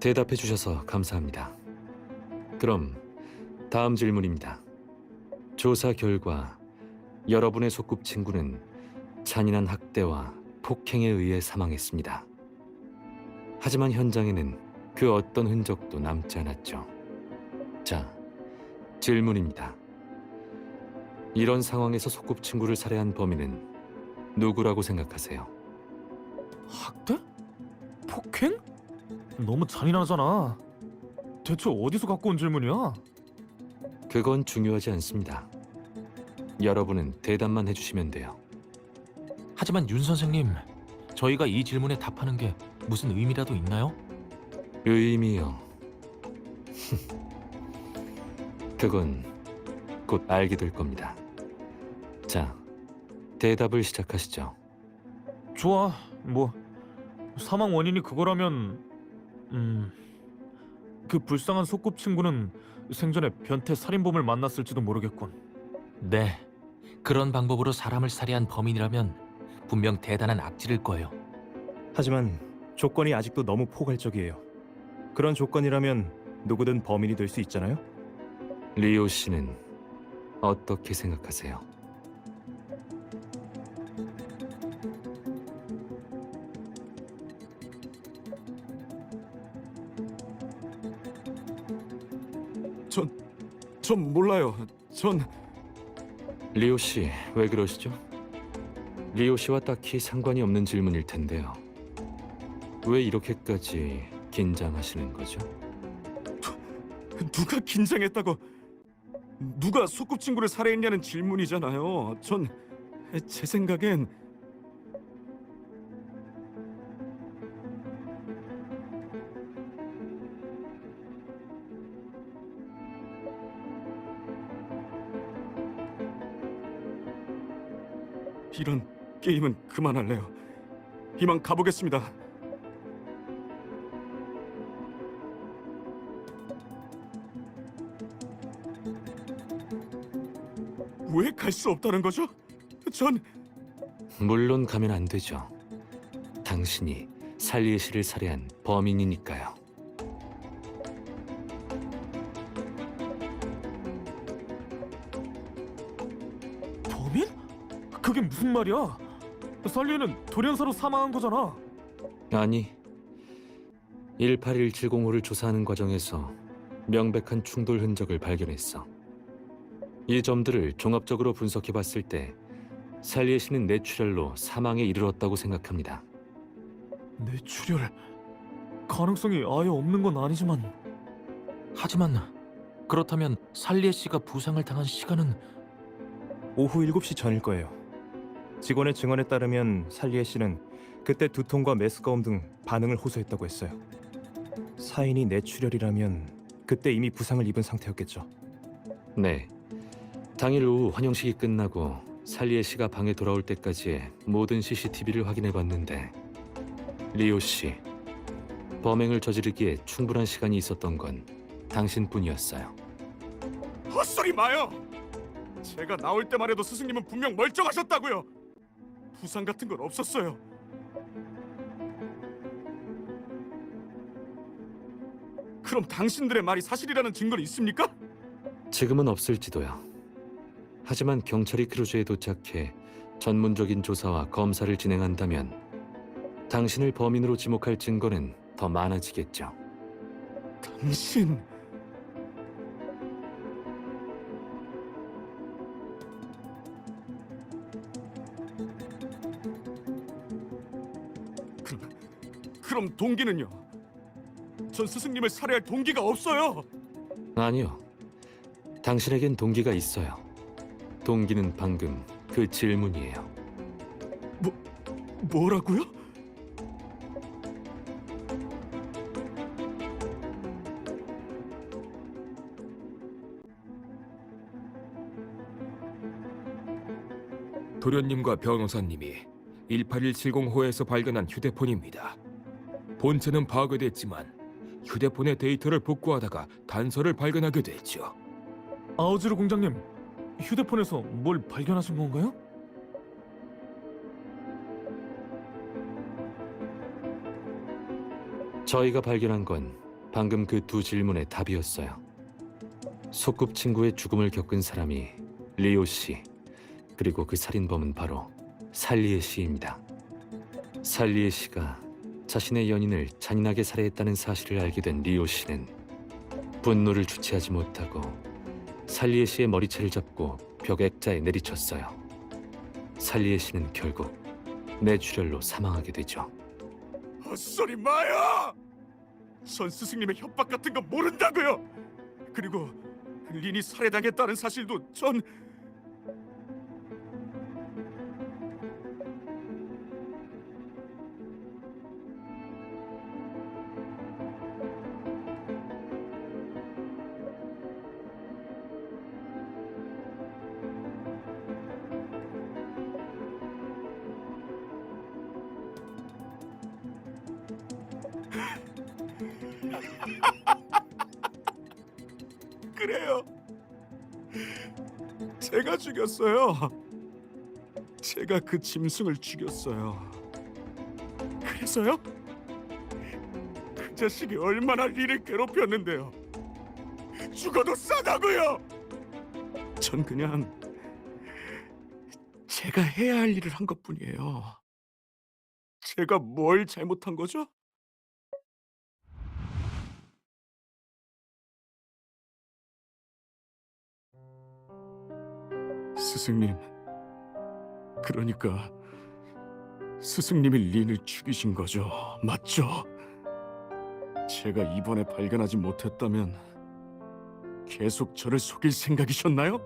A: 대답해 주셔서 감사합니다. 그럼 다음 질문입니다. 조사 결과 여러분의 소꿉친구는 잔인한 학대와 폭행에 의해 사망했습니다. 하지만 현장에는 그 어떤 흔적도 남지 않았죠. 자, 질문입니다. 이런 상황에서 소꿉친구를 살해한 범인은 누구라고 생각하세요?
J: 학대? 폭행? 너무 잔인하잖아. 대체 어디서 갖고 온 질문이야?
A: 그건 중요하지 않습니다. 여러분은 대답만 해주시면 돼요.
B: 하지만 윤 선생님, 저희가 이 질문에 답하는 게 무슨 의미라도 있나요?
A: 의미요. 그건 곧 알게 될 겁니다. 자, 대답을 시작하시죠.
J: 좋아. 뭐 사망 원인이 그거라면 그 불쌍한 소꿉친구는 생전에 변태 살인범을 만났을지도 모르겠군.
B: 네, 그런 방법으로 사람을 살해한 범인이라면 분명 대단한 악질일 거예요.
K: 하지만 조건이 아직도 너무 포괄적이에요. 그런 조건이라면 누구든 범인이 될 수 있잖아요.
A: 리오 씨는 어떻게 생각하세요?
I: 전 몰라요.
A: 리오 씨, 왜 그러시죠? 리오 씨와 딱히 상관이 없는 질문일 텐데요. 왜 이렇게까지 긴장하시는 거죠?
I: 누가 긴장했다고? 누가 소꿉친구를 살해했냐는 질문이잖아요. 제 생각엔 이런 게임은 그만할래요. 이만 가보겠습니다. 왜 갈 수 없다는 거죠?
A: 물론 가면 안 되죠. 당신이 살리에 씨를 살해한 범인이니까요.
J: 범인? 그게 무슨 말이야? 살리에는 돌연사로 사망한 거잖아.
A: 아니, 181705를 조사하는 과정에서 명백한 충돌 흔적을 발견했어. 이 점들을 종합적으로 분석해봤을 때 살리에 씨는 뇌출혈로 사망에 이르렀다고 생각합니다.
J: 뇌출혈 가능성이 아예 없는 건 아니지만
B: 하지만 그렇다면 살리에 씨가 부상을 당한 시간은
K: 오후 7시 전일 거예요. 직원의 증언에 따르면 살리에 씨는 그때 두통과 메스꺼움 등 반응을 호소했다고 했어요. 사인이 뇌출혈이라면 그때 이미 부상을 입은 상태였겠죠.
A: 네. 당일 오후 환영식이 끝나고 살리에 씨가 방에 돌아올 때까지의 모든 CCTV를 확인해 봤는데 리오 씨, 범행을 저지르기에 충분한 시간이 있었던 건 당신뿐이었어요.
I: 헛소리 마요. 제가 나올 때만 해도 스승님은 분명 멀쩡하셨다고요. 부상 같은 건 없었어요. 그럼 당신들의 말이 사실이라는 증거는 있습니까?
A: 지금은 없을지도요. 하지만 경찰이 크루즈에 도착해 전문적인 조사와 검사를 진행한다면 당신을 범인으로 지목할 증거는 더 많아지겠죠.
I: 당신... 그럼 동기는요? 전 스승님을 살해할 동기가 없어요.
A: 아니요. 당신에겐 동기가 있어요. 동기는 방금 그 질문이에요.
I: 뭐라고요?
L: 도련님과 변호사님이 18170호에서 발견한 휴대폰입니다. 본체는 파괴됐지만 휴대폰의 데이터를 복구하다가 단서를 발견하게 됐죠.
J: 아우지르 공장님, 휴대폰에서 뭘 발견하신 건가요?
A: 저희가 발견한 건 방금 그 두 질문의 답이었어요. 소꿉친구의 죽음을 겪은 사람이 리오 씨, 그리고 그 살인범은 바로 살리에 씨입니다. 살리에 씨가 자신의 연인을 잔인하게 살해했다는 사실을 알게 된 리오 씨는 분노를 주체하지 못하고 살리에 씨의 머리채를 잡고 벽 액자에 내리쳤어요. 살리에 씨는 결국 뇌출혈로 사망하게 되죠.
I: 헛소리 마요! 전 스승님의 협박 같은 거 모른다고요. 그리고 린이 살해당했다는 사실도 전... 그래요. 제가 죽였어요. 제가 그 짐승을 죽였어요. 그래서요? 그 자식이 얼마나 리를 괴롭혔는데요. 죽어도 싸다고요. 전 그냥 제가 해야 할 일을 한 것뿐이에요. 제가 뭘 잘못한 거죠? 스승님, 그러니까 스승님이 린을 죽이신 거죠, 맞죠? 제가 이번에 발견하지 못했다면 계속 저를 속일 생각이셨나요?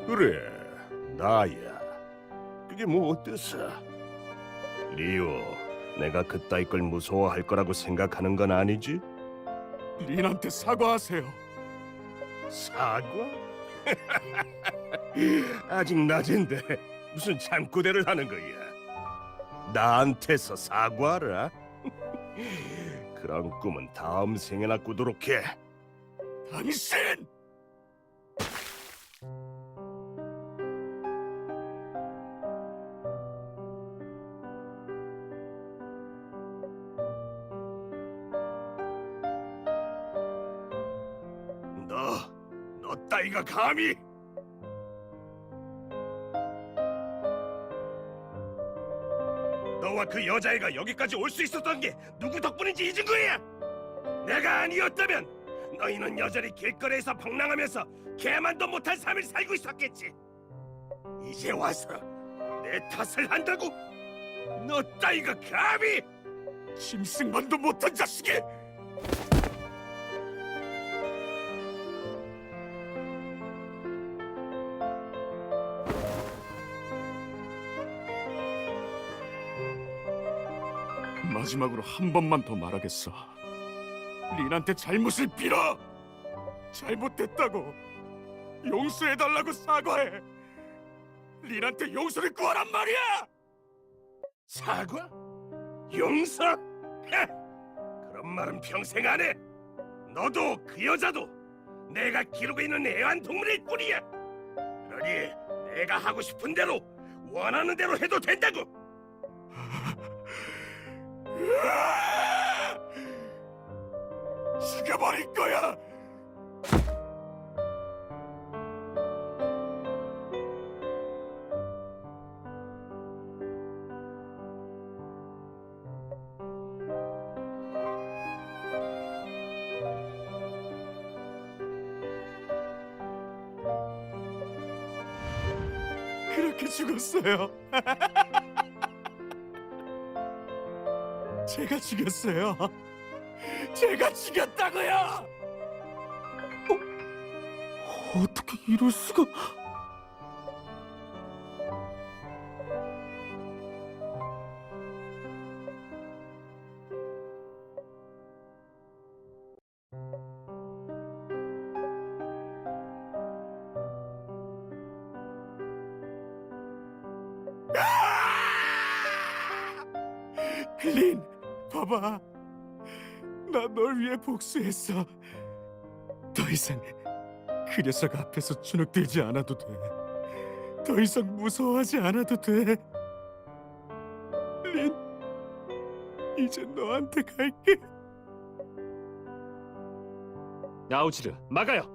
M: 그래, 나야. 그게 뭐 어땠어? 리오, 내가 그따위 걸 무서워할 거라고 생각하는 건 아니지?
I: 린한테 사과하세요.
M: 사과? 아직 낮인데 무슨 잠꼬대를 하는 거야? 나한테서 사과라? 그런 꿈은 다음 생에나 꾸도록 해.
I: 당신!
M: 너 따위가 감히! 너와 그 여자애가 여기까지 올 수 있었던 게 누구 덕분인지 잊은 거야! 내가 아니었다면 너희는 여전히 길거리에서 방랑하면서 개만도 못한 삶을 살고 있었겠지. 이제 와서 내 탓을 한다고? 너 따위가 감히! 짐승만도 못한 자식이!
I: 마지막으로 한 번만 더 말하겠어. 린한테 잘못을 빌어. 잘못됐다고. 용서해달라고 사과해. 린한테 용서를 구하란 말이야.
M: 사과? 용서? 헤! 그런 말은 평생 안 해. 너도 그 여자도 내가 기르고 있는 애완동물일 뿐이야. 그러니 내가 하고 싶은 대로 원하는 대로 해도 된다고.
I: 죽여버릴 거야. 그렇게 죽었어요. 제가 죽였어요. 제가 죽였다고요. 어떻게 이럴 수가? 린, 봐봐. 나 널 위해 복수했어. 더 이상 그 녀석 앞에서 주눅들지 않아도 돼. 더 이상 무서워하지 않아도 돼. 린, 이제 너한테 갈게.
A: 아우지르, 막아요.